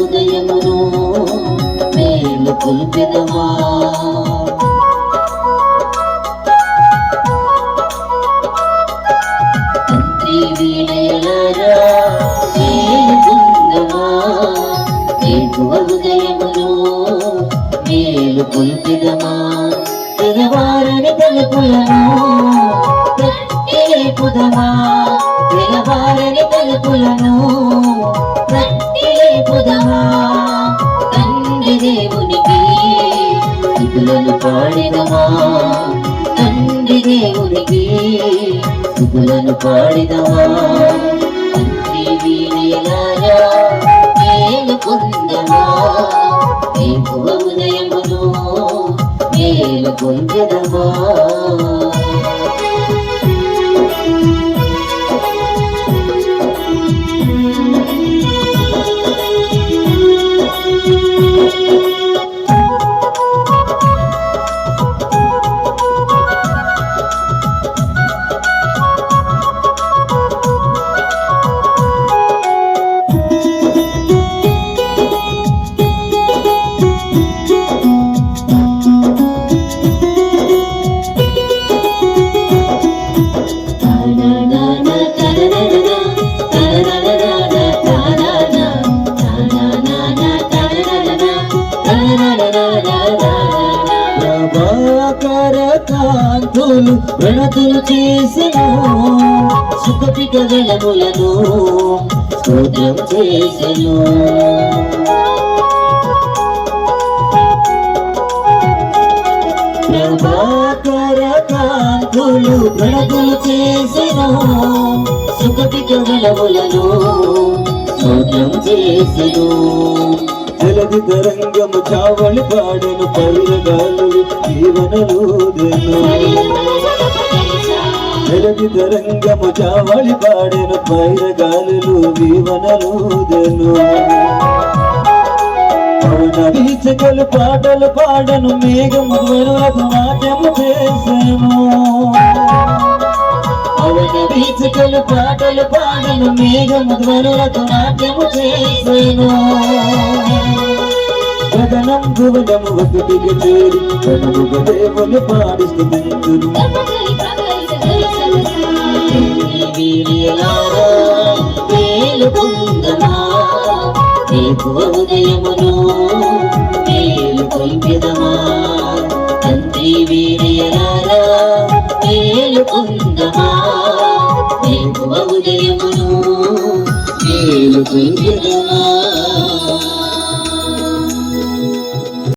ఉదయమును మేలు కొల్పెదమా. తండ్రి వీణయలారా మేలు పొందమా, ఉదయమును మేలు కొల్పెదమా. తెలవారని తలుపులను లేపుదమా, తెలవారని తలుపులను లేపుదమా. తండ్రి దేవునికి స్తుతులను పాడిదమా, తండ్రి దేవునికి స్తుతులను పాడిదమా. తండ్రి వీణయలారా మేలు పొందమా, ఉదయమును మేలు పొందెదమా. కాంతులు ప్రణతులు చేసెను, సుఖపిక వెలములను స్తోత్రం చేసెను. ప్రభాకర కాంతులు ప్రణతులు చేసెను, సుఖపిక వెలములను స్తోత్రం చేసెను. జలది తరంగము చావళి పాడెను, పరులగాలు జీవనలూదెను. జలది తరంగము చావళి పాడెను, పైరగాలు జీవనలూదెను. పవన వీచకలు పాటలు పాడను, మేఘము ధ్వనులకు నాట్యము చేసెను. పవన వీచకలు పాటలు పాడను, మేఘము ధ్వనులకు నాట్యము చేసెను. గగనం భువనము ఒకటిగా చేరి కనుముగ దేవుని పాడిస్తున్నారు. మేలు పొందమా, ఉదయమును మేలు కొల్పెదమా. తండ్రి వీణయలారా మేలు పొందమా, ఉదయమును మేలు కొల్పెదమా.